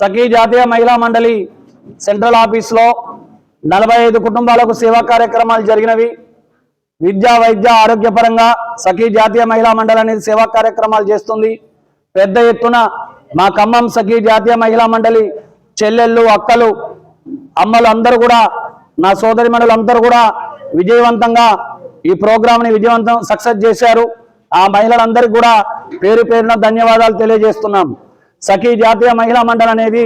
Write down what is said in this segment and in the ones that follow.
సఖీ జాతీయ మహిళా మండలి సెంట్రల్ ఆఫీస్లో 45 కుటుంబాలకు సేవా కార్యక్రమాలు జరిగినవి. విద్యా వైద్య ఆరోగ్యపరంగా సఖీ జాతీయ మహిళా మండలి అనేది సేవా కార్యక్రమాలు చేస్తుంది. పెద్ద ఎత్తున మా ఖమ్మం సఖీ జాతీయ మహిళా మండలి చెల్లెళ్ళు, అక్కలు, అమ్మలు అందరూ కూడా, నా సోదరిమణులు అందరూ కూడా విజయవంతంగా ఈ ప్రోగ్రామ్ని సక్సెస్ చేశారు. ఆ మహిళలందరికీ కూడా పేరు పేరున ధన్యవాదాలు తెలియజేస్తున్నాం. సఖీ జాతీయ మహిళా మండలి అనేది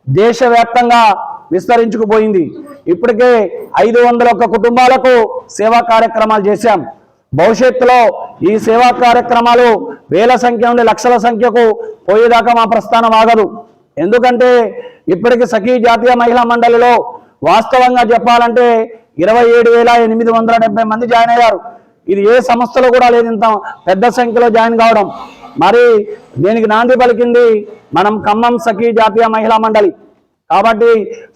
దేశవ్యాప్తంగా విస్తరించుకుపోయింది. ఇప్పటికే 501 కుటుంబాలకు సేవా కార్యక్రమాలు చేశాం. భవిష్యత్తులో ఈ సేవా కార్యక్రమాలు వేల సంఖ్య నుండి లక్షల సంఖ్యకు పోయేదాకా మా ప్రస్థానం ఆగదు. ఎందుకంటే ఇప్పటికి సఖీ జాతీయ మహిళా మండలిలో వాస్తవంగా చెప్పాలంటే 27,870 మంది జాయిన్ అయ్యారు. ఇది ఏ సంస్థలో కూడా లేదు ఇంత పెద్ద సంఖ్యలో జాయిన్ కావడం. మరి దీనికి నాంది పలికింది మనం ఖమ్మం సఖీ జాతీయ మహిళా మండలి. కాబట్టి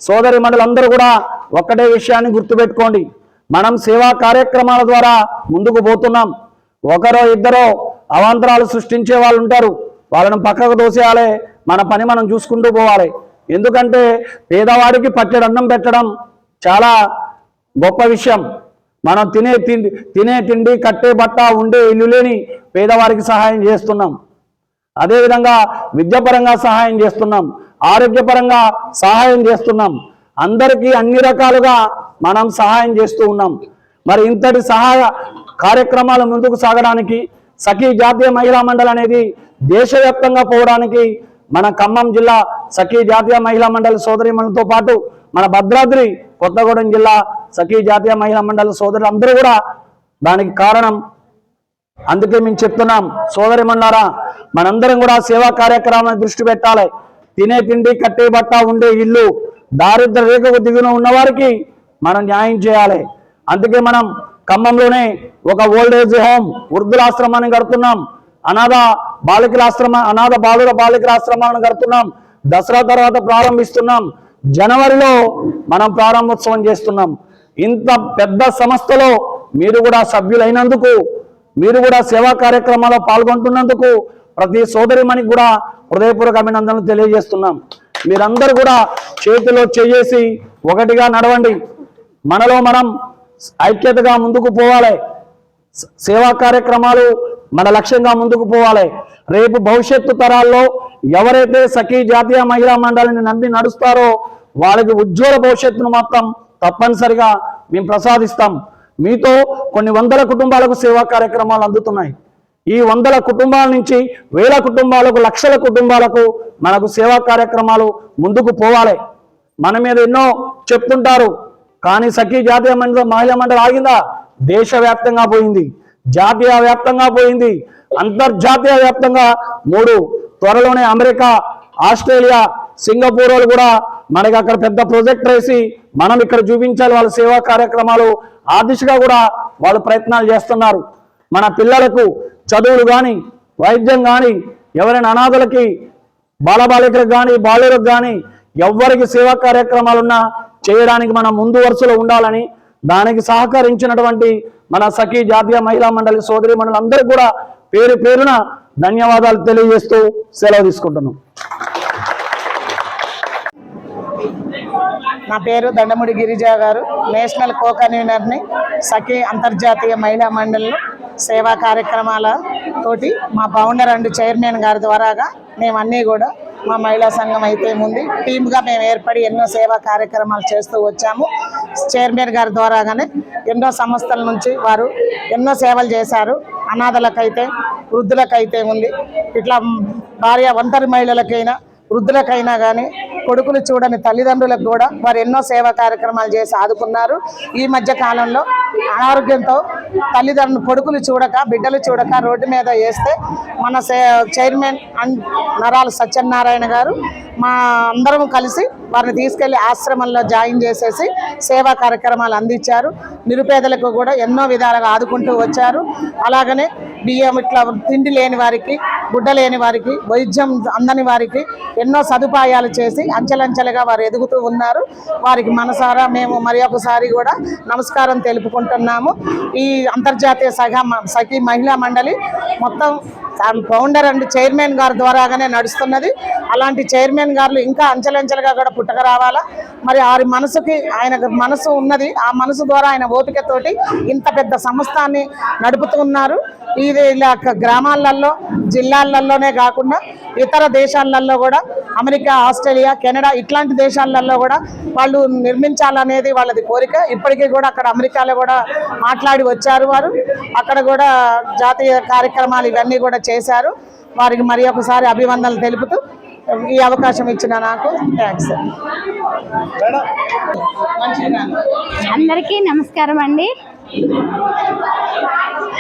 సోదరి మండలందరూ కూడా ఒక్కటే విషయాన్ని గుర్తుపెట్టుకోండి, మనం సేవా కార్యక్రమాల ద్వారా ముందుకు పోతున్నాం. ఒకరో ఇద్దరో అవాంతరాలు సృష్టించే వాళ్ళు ఉంటారు, వాళ్ళను పక్కకు దోసేయాలి, మన పని మనం చూసుకుంటూ పోవాలి. ఎందుకంటే పేదవాడికి పట్టెడు అన్నం పెట్టడం చాలా గొప్ప విషయం. మనం తినే తిండి, కట్టే బట్ట, ఉండే ఇల్లు లేని పేదవారికి సహాయం చేస్తున్నాం. అదేవిధంగా విద్యాపరంగా సహాయం చేస్తున్నాం, ఆరోగ్యపరంగా సహాయం చేస్తున్నాం. అందరికీ అన్ని రకాలుగా మనం సహాయం చేస్తూ ఉన్నాం. మరి ఇంతటి సహాయ కార్యక్రమాలు ముందుకు సాగడానికి సఖీ జాతీయ మహిళా మండలి అనేది దేశవ్యాప్తంగా పోవడానికి మన ఖమ్మం జిల్లా సఖీ జాతీయ మహిళా మండలి సోదరిమణులతో పాటు మన భద్రాద్రి కొత్తగూడెం జిల్లా సఖీ జాతీయ మహిళా మండలి సోదరులు అందరూ కూడా దానికి కారణం. అందుకే మేము చెప్తున్నాం, సోదరిమణులారా, మనందరం కూడా సేవా కార్యక్రమాన్ని దృష్టి పెట్టాలి. తినే తిండి, కట్టే బట్ట, ఉండే ఇల్లు, దారిద్ర రేఖకు దిగున ఉన్నవారికి మనం న్యాయం చేయాలి. అందుకే మనం ఖమ్మంలోనే ఒక ఓల్డేజ్ హోమ్, వృద్ధులాశ్రమాన్ని కడుతున్నాం. అనాథ బాలుర బాలికల ఆశ్రమాన్ని కడుతున్నాం. దసరా తర్వాత ప్రారంభిస్తున్నాం. జనవరిలో మనం ప్రారంభోత్సవం చేస్తున్నాం. ఇంత పెద్ద సంస్థలో మీరు కూడా సభ్యులైనందుకు, మీరు కూడా సేవా కార్యక్రమాల్లో పాల్గొంటున్నందుకు ప్రతి సోదరిమణికి కూడా హృదయపూర్వక అభినందనలు తెలియజేస్తున్నాం. మీరందరూ కూడా చేతిలో చేసి ఒకటిగా నడవండి. మనలో మనం ఐక్యతగా ముందుకు పోవాలి. సేవా కార్యక్రమాలు మన లక్ష్యంగా ముందుకు పోవాలి. రేపు భవిష్యత్తు తరాల్లో ఎవరైతే సఖీ జాతీయ మహిళా మండలిని నమ్మి నడుస్తారో వాళ్ళకి ఉజ్వల భవిష్యత్తును మాత్రం తప్పనిసరిగా మేము ప్రసాదిస్తాం. మీతో కొన్ని వందల కుటుంబాలకు సేవా కార్యక్రమాలు అందుతున్నాయి. ఈ వందల కుటుంబాల నుంచి వేల కుటుంబాలకు, లక్షల కుటుంబాలకు మనకు సేవా కార్యక్రమాలు ముందుకు పోవాలి. మన మీద ఎన్నో చెప్తుంటారు, కానీ సఖీ జాతీయ మహిళా మండలి ఆగిందా? దేశవ్యాప్తంగా పోయింది, జాతీయ వ్యాప్తంగా పోయింది, అంతర్జాతీయ వ్యాప్తంగా 3, త్వరలోనే అమెరికా, ఆస్ట్రేలియా, సింగపూర్ వాళ్ళు కూడా మనకి అక్కడ పెద్ద ప్రాజెక్ట్ వేసి మనం ఇక్కడ చూపించాలి వాళ్ళ సేవా కార్యక్రమాలు. ఆ దిశగా కూడా వాళ్ళు ప్రయత్నాలు చేస్తున్నారు. మన పిల్లలకు చదువులు కానీ, వైద్యం కానీ, ఎవరైనా అనాథలకి, బాలబాలికలకు కానీ, బాలులకు కానీ ఎవరికి సేవా కార్యక్రమాలున్నా చేయడానికి మనం ముందు వరుసలో ఉండాలని, దానికి సహకరించినటువంటి మన సఖీ జాతీయ మహిళా మండలి సోదరీమణులందరికీ కూడా పేరు పేరున ధన్యవాదాలు తెలియజేస్తూ సెలవు తీసుకుంటున్నాం. నా పేరు దండముడి గిరిజ గారు, నేషనల్ కో కన్వీనర్ని సఖీ అంతర్జాతీయ మహిళా మండలిలో సేవా కార్యక్రమాల తోటి మా ఫౌండర్ అండ్ చైర్మన్ గారి ద్వారాగా మేమన్నీ కూడా మా మహిళా సంఘం అయితే ఉంది టీమ్గా మేము ఏర్పడి ఎన్నో సేవా కార్యక్రమాలు చేస్తూ వచ్చాము. చైర్మన్ గారి ద్వారాగానే ఎన్నో సంస్థల నుంచి వారు ఎన్నో సేవలు చేశారు. అనాథలకైతే, వృద్ధులకైతే ఉంది, ఇట్లా భార్య ఒంటరి మహిళలకైనా, వృద్ధులకైనా కానీ, కొడుకులు చూడని తల్లిదండ్రులకు కూడా వారు ఎన్నో సేవా కార్యక్రమాలు చేసి ఆదుకున్నారు. ఈ మధ్య కాలంలో అనారోగ్యంతో తల్లిదండ్రులు కొడుకులు చూడక, బిడ్డలు చూడక రోడ్డు మీద వేస్తే మన చైర్మన్ అండ్ నరాల సత్యనారాయణ గారు మా అందరం కలిసి వారిని తీసుకెళ్లి ఆశ్రమంలో జాయిన్ చేసేసి సేవా కార్యక్రమాలు అందించారు. నిరుపేదలకు కూడా ఎన్నో విధాలుగా ఆదుకుంటూ వచ్చారు. అలాగనే బియ్యం ఇట్లా తిండి లేని వారికి, గుడ్డ లేని వారికి, వైద్యం అందని వారికి ఎన్నో సదుపాయాలు చేసి అంచెలంచెలుగా వారు ఎదుగుతూ ఉన్నారు. వారికి మనసారా మేము మరి ఒకసారి కూడా నమస్కారం తెలుపుకుంటున్నాము. ఈ అంతర్జాతీయ సఖీ మహిళా మండలి మొత్తం ఫౌండర్ అండ్ చైర్మన్ గారి ద్వారాగానే నడుస్తున్నది. అలాంటి చైర్మన్ గారు ఇంకా అంచెలంచెలుగా కూడా పుట్టక రావాలా. మరి వారి మనసుకి ఆయన మనసు ఉన్నది, ఆ మనసు ద్వారా ఆయన ఓపికతోటి ఇంత పెద్ద సంస్థాన్ని నడుపుతున్నారు. ఇది ఇలా గ్రామాలలో జిల్లాలలోనే కాకుండా ఇతర దేశాలలో కూడా అమెరికా, ఆస్ట్రేలియా, కెనడా ఇట్లాంటి దేశాలలో కూడా వాళ్ళు నిర్మించాలనేది వాళ్ళది కోరిక. ఇప్పటికీ కూడా అక్కడ అమెరికాలో కూడా మాట్లాడి వచ్చారు వారు. అక్కడ కూడా జాతీయ కార్యక్రమాలు ఇవన్నీ కూడా చేశారు. వారికి మరి ఒకసారి అభివందనలు తెలుపుతూ ఈ అవకాశం ఇచ్చిన నాకు థ్యాంక్స్. అందరికీ నమస్కారం అండి.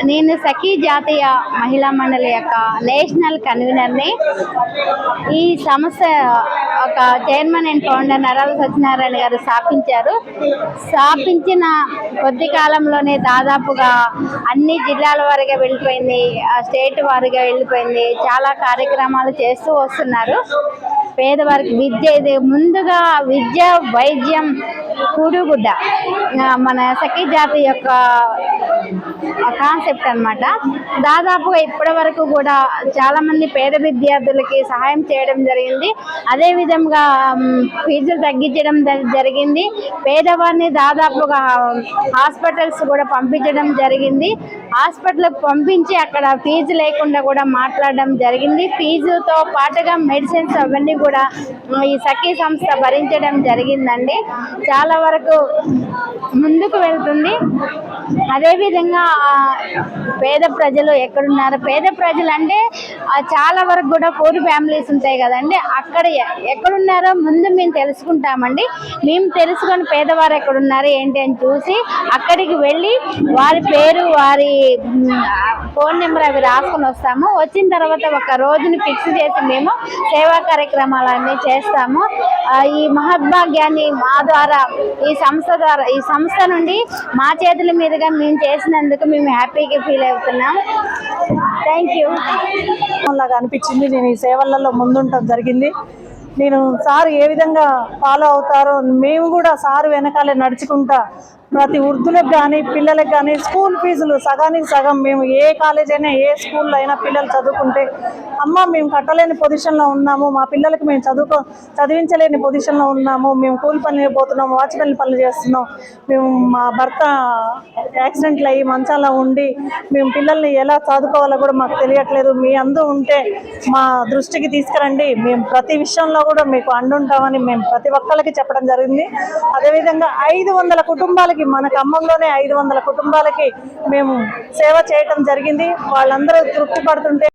నేను సఖీ జాతీయ మహిళా మండలి యొక్క నేషనల్ కన్వీనర్ని. ఈ సంస్థ ఒక చైర్మన్ అండ్ ఫౌండర్ నరాల సత్యనారాయణ గారు స్థాపించిన కొద్ది కాలంలోనే దాదాపుగా అన్ని జిల్లాల వారిగా వెళ్ళిపోయింది, స్టేట్ వారిగా వెళ్ళిపోయింది. చాలా కార్యక్రమాలు చేస్తూ వస్తున్నారు. పేదవారికి ముందుగా విద్య, వైద్యం, కూడుగుడ్డ మన సఖీ జాతి యొక్క కాన్సెప్ట్ అన్నమాట. దాదాపుగా ఇప్పటి వరకు కూడా చాలా మంది పేద విద్యార్థులకి సహాయం చేయడం జరిగింది. అదే విధంగా ఫీజులు తగ్గించడం జరిగింది. పేదవారిని దాదాపుగా హాస్పిటల్స్ కూడా పంపించడం జరిగింది. హాస్పిటల్కి పంపించి అక్కడ ఫీజు లేకుండా కూడా మాట్లాడడం జరిగింది. ఫీజుతో పాటుగా మెడిసిన్స్ అవన్నీ కూడా ఈ సఖీ సంస్థ భరించడం జరిగిందండి. చాలా వరకు ముందుకు వెళ్తుంది. అదేవిధంగా పేద ప్రజలు ఎక్కడున్నారు, పేద ప్రజలు అంటే చాలా వరకు కూడా పూర్ ఫ్యామిలీస్ ఉంటాయి కదండి, అక్కడ ఎక్కడున్నారో ముందు మేము తెలుసుకుంటామండి. మేము తెలుసుకొని పేదవారు ఎక్కడున్నారు ఏంటి అని చూసి అక్కడికి వెళ్ళి వారి పేరు, వారి ఫోన్ నెంబర్ అవి రాసుకొని వస్తాము. వచ్చిన తర్వాత ఒక రోజుని ఫిక్స్ చేసి మేము సేవా కార్యక్రమాలన్నీ చేస్తాము. ఈ మహద్భాగ్యాన్ని మా ద్వారా ఈ సంస్థ నుండి మా చేతుల మీదుగా మేము చేసినందుకు మేము హ్యాపీగా ఫీల్ అవుతున్నాం. Thank you. లాగా అనిపించింది. నేను ఈ సేవలలో ముందుంటం జరిగింది. నేను సార్ ఏ విధంగా ఫాలో అవుతారో మేము కూడా సార్ వెనకాలే నడుచుకుంటా ప్రతి వృద్ధులకు కానీ పిల్లలకు కానీ స్కూల్ ఫీజులు సగానికి సగం మేము ఏ కాలేజ్ అయినా ఏ స్కూల్లో అయినా పిల్లలు చదువుకుంటే అమ్మ మేము కట్టలేని పొజిషన్లో ఉన్నాము, మా పిల్లలకి మేము చదివించలేని పొజిషన్లో ఉన్నాము, మేము కూలి పని పోతున్నాము, వాచ్మెన్ పనులు చేస్తున్నాం, మేము మా భర్త యాక్సిడెంట్లు అయ్యి మంచాల్లో ఉండి మేము పిల్లల్ని ఎలా చదువుకోవాలో కూడా మాకు తెలియట్లేదు, మీ అందు ఉంటే మా దృష్టికి తీసుకురండి, మేము ప్రతి విషయంలో కూడా మీకు అండుంటామని మేము ప్రతి ఒక్కరికి చెప్పడం జరిగింది. అదేవిధంగా 500 కుటుంబాలకి మన ఖమ్మంలోనే 500 కుటుంబాలకి మేము సేవ చేయటం జరిగింది. వాళ్ళందరూ తృప్తి పడుతుంటే